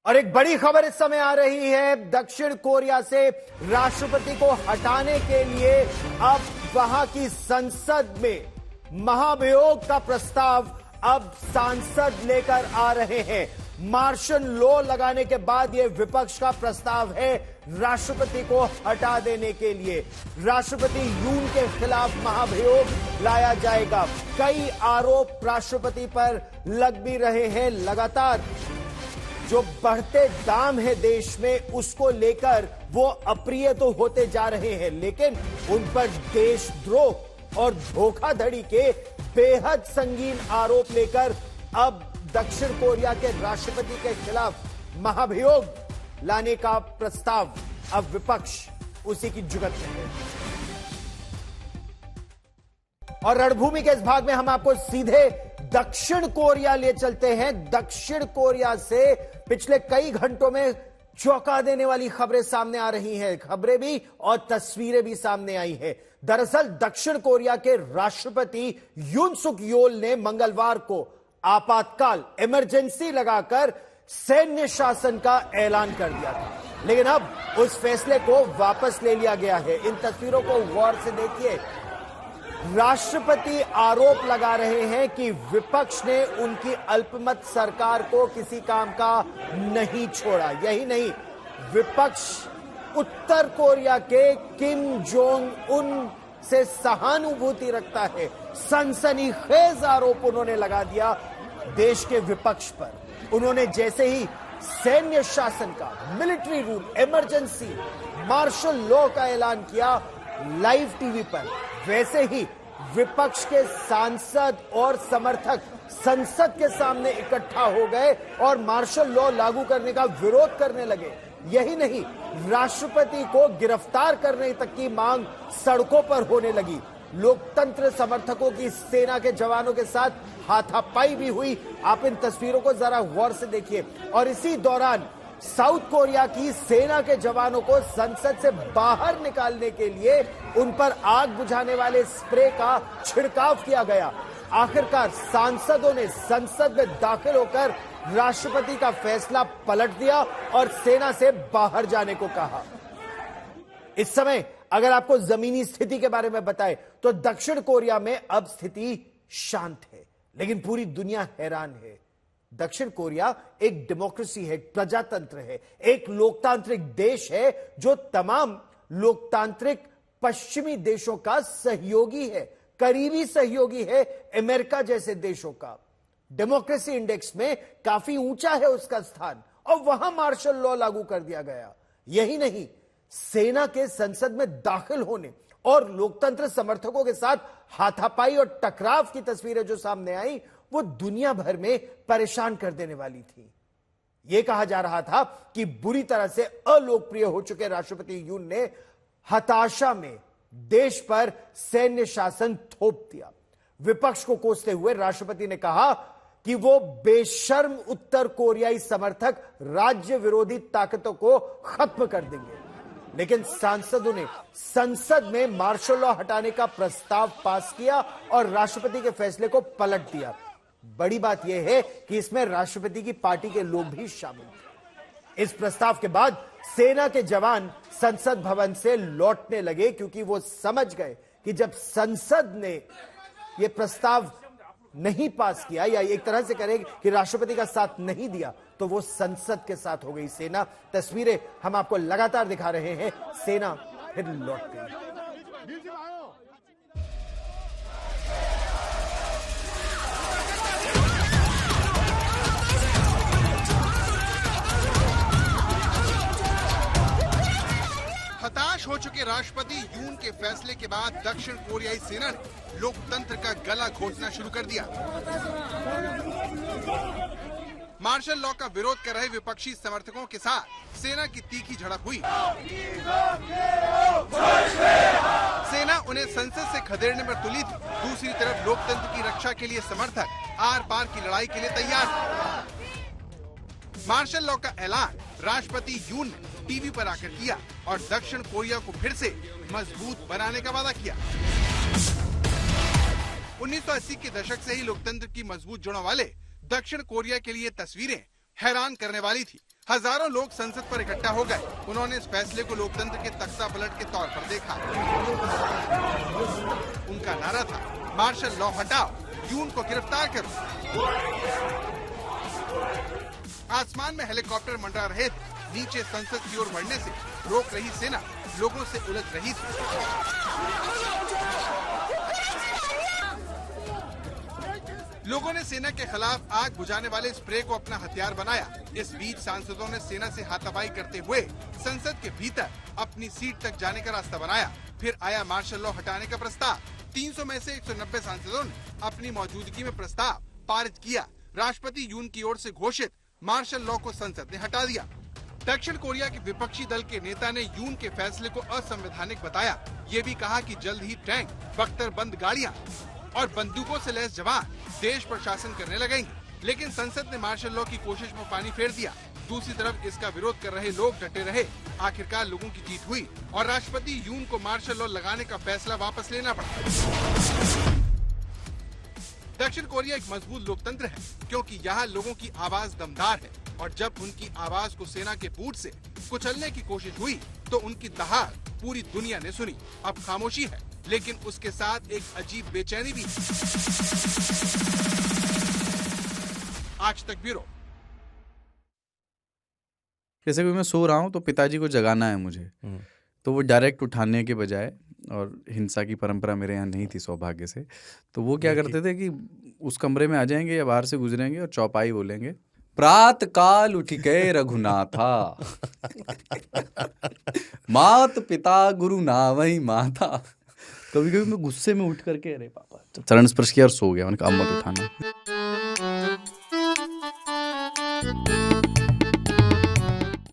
और एक बड़ी खबर इस समय आ रही है। दक्षिण कोरिया से राष्ट्रपति को हटाने के लिए अब वहां की संसद में महाभियोग का प्रस्ताव अब सांसद लेकर आ रहे हैं। मार्शल लॉ लगाने के बाद यह विपक्ष का प्रस्ताव है राष्ट्रपति को हटा देने के लिए। राष्ट्रपति यून के खिलाफ महाभियोग लाया जाएगा। कई आरोप राष्ट्रपति पर लग भी रहे हैं। लगातार जो बढ़ते दाम है देश में उसको लेकर वो अप्रिय तो होते जा रहे हैं, लेकिन उन पर देशद्रोह और धोखाधड़ी के बेहद संगीन आरोप लेकर अब दक्षिण कोरिया के राष्ट्रपति के खिलाफ महाभियोग लाने का प्रस्ताव अब विपक्ष उसी की जुगत में है। और रणभूमि के इस भाग में हम आपको सीधे दक्षिण कोरिया ले चलते हैं। दक्षिण कोरिया से पिछले कई घंटों में चौंका देने वाली खबरें सामने आ रही हैं। खबरें भी और तस्वीरें भी सामने आई हैं। दरअसल दक्षिण कोरिया के राष्ट्रपति यून सुक योल ने मंगलवार को आपातकाल इमरजेंसी लगाकर सैन्य शासन का ऐलान कर दिया था, लेकिन अब उस फैसले को वापस ले लिया गया है। इन तस्वीरों को गौर से देखिए। राष्ट्रपति आरोप लगा रहे हैं कि विपक्ष ने उनकी अल्पमत सरकार को किसी काम का नहीं छोड़ा। यही नहीं, विपक्ष उत्तर कोरिया के किम जोंग उन से सहानुभूति रखता है। सनसनीखेज आरोप उन्होंने लगा दिया देश के विपक्ष पर। उन्होंने जैसे ही सैन्य शासन का, military rule, emergency, martial law का ऐलान किया लाइव टीवी पर, वैसे ही विपक्ष के सांसद और समर्थक संसद के सामने इकट्ठा हो गए और मार्शल लॉ लागू करने का विरोध करने लगे। यही नहीं, राष्ट्रपति को गिरफ्तार करने तक की मांग सड़कों पर होने लगी। लोकतंत्र समर्थकों की सेना के जवानों के साथ हाथापाई भी हुई। आप इन तस्वीरों को जरा गौर से देखिए। और इसी दौरान साउथ कोरिया की सेना के जवानों को संसद से बाहर निकालने के लिए उन पर आग बुझाने वाले स्प्रे का छिड़काव किया गया। आखिरकार सांसदों ने संसद में दाखिल होकर राष्ट्रपति का फैसला पलट दिया और सेना से बाहर जाने को कहा। इस समय अगर आपको जमीनी स्थिति के बारे में बताएं तो दक्षिण कोरिया में अब स्थिति शांत है, लेकिन पूरी दुनिया हैरान है। दक्षिण कोरिया एक डेमोक्रेसी है, एक प्रजातंत्र है, एक लोकतांत्रिक देश है जो तमाम लोकतांत्रिक पश्चिमी देशों का सहयोगी है, करीबी सहयोगी है अमेरिका जैसे देशों का। डेमोक्रेसी इंडेक्स में काफी ऊंचा है उसका स्थान, और वहां मार्शल लॉ लागू कर दिया गया। यही नहीं, सेना के संसद में दाखिल होने और लोकतंत्र समर्थकों के साथ हाथापाई और टकराव की तस्वीरें जो सामने आई वो दुनिया भर में परेशान कर देने वाली थी। यह कहा जा रहा था कि बुरी तरह से अलोकप्रिय हो चुके राष्ट्रपति यून ने हताशा में देश पर सैन्य शासन थोप दिया। विपक्ष को कोसते हुए राष्ट्रपति ने कहा कि वो बेशर्म उत्तर कोरियाई समर्थक राज्य विरोधी ताकतों को खत्म कर देंगे, लेकिन सांसदों ने संसद में मार्शल लॉ हटाने का प्रस्ताव पास किया और राष्ट्रपति के फैसले को पलट दिया। बड़ी बात यह है कि इसमें राष्ट्रपति की पार्टी के लोग भी शामिल थे। इस प्रस्ताव के बाद सेना के जवान संसद भवन से लौटने लगे, क्योंकि वो समझ गए कि जब संसद ने यह प्रस्ताव नहीं पास किया या एक तरह से करें कि राष्ट्रपति का साथ नहीं दिया, तो वो संसद के साथ हो गई सेना। तस्वीरें हम आपको लगातार दिखा रहे हैं। सेना फिर लौट गई। हताश हो चुके राष्ट्रपति यून के फैसले के बाद दक्षिण कोरियाई सेना ने लोकतंत्र का गला घोटना शुरू कर दिया। मार्शल लॉ का विरोध कर रहे विपक्षी समर्थकों के साथ सेना की तीखी झड़प हुई। सेना उन्हें संसद से खदेड़ने पर तुली थी। दूसरी तरफ लोकतंत्र की रक्षा के लिए समर्थक आर पार की लड़ाई के लिए तैयार थे। मार्शल लॉ का ऐलान राष्ट्रपति यून ने टीवी पर आकर किया और दक्षिण कोरिया को फिर से मजबूत बनाने का वादा किया। 1980 के दशक से ही लोकतंत्र की मजबूत जड़ों वाले दक्षिण कोरिया के लिए तस्वीरें हैरान करने वाली थी। हजारों लोग संसद पर इकट्ठा हो गए। उन्होंने इस फैसले को लोकतंत्र के तख्ता पलट के तौर पर देखा। उनका नारा था, मार्शल लॉ हटाओ, यून को गिरफ्तार करो। आसमान में हेलीकॉप्टर मंडरा रहे थे। नीचे संसद की ओर बढ़ने से रोक रही सेना लोगों से उलझ रही थी। लोगों ने सेना के खिलाफ आग बुझाने वाले स्प्रे को अपना हथियार बनाया। इस बीच सांसदों ने सेना से हाथापाई करते हुए संसद के भीतर अपनी सीट तक जाने का रास्ता बनाया। फिर आया मार्शल लॉ हटाने का प्रस्ताव। 300 में से 190 सांसदों ने अपनी मौजूदगी में प्रस्ताव पारित किया। राष्ट्रपति यून की ओर से घोषित मार्शल लॉ को संसद ने हटा दिया। दक्षिण कोरिया के विपक्षी दल के नेता ने यून के फैसले को असंवैधानिक बताया। ये भी कहा कि जल्द ही टैंक, बख्तरबंद गाड़ियां और बंदूकों से लैस जवान देश पर शासन करने लगेंगे। लेकिन संसद ने मार्शल लॉ की कोशिश में पानी फेर दिया। दूसरी तरफ इसका विरोध कर रहे लोग डटे रहे। आखिरकार लोगों की जीत हुई और राष्ट्रपति यून को मार्शल लॉ लगाने का फैसला वापस लेना पड़ा। दक्षिण कोरिया एक मजबूत लोकतंत्र है क्योंकि यहाँ लोगों की आवाज दमदार है और जब उनकी आवाज को सेना के बूट से कुचलने की कोशिश हुई तो उनकी दहाड़ पूरी दुनिया ने सुनी। अब खामोशी है लेकिन उसके साथ एक अजीब बेचैनी भी है। आज तक ब्यूरो। जैसे कि मैं सो रहा हूँ तो पिताजी को जगाना है मुझे, तो वो डायरेक्ट उठाने के बजाय, और हिंसा की परंपरा मेरे यहाँ नहीं थी सौभाग्य से, तो वो क्या करते थे कि उस कमरे में आ जाएंगे या बाहर से गुजरेंगे और चौपाई बोलेंगे, प्रात काल उठ के रघुनाथा मात पिता गुरु नावही माता। कभी कभी मैं गुस्से में उठ करके अरे पापा चरण स्पर्श किया और सो गया। मैंने कहा अब मत उठाना।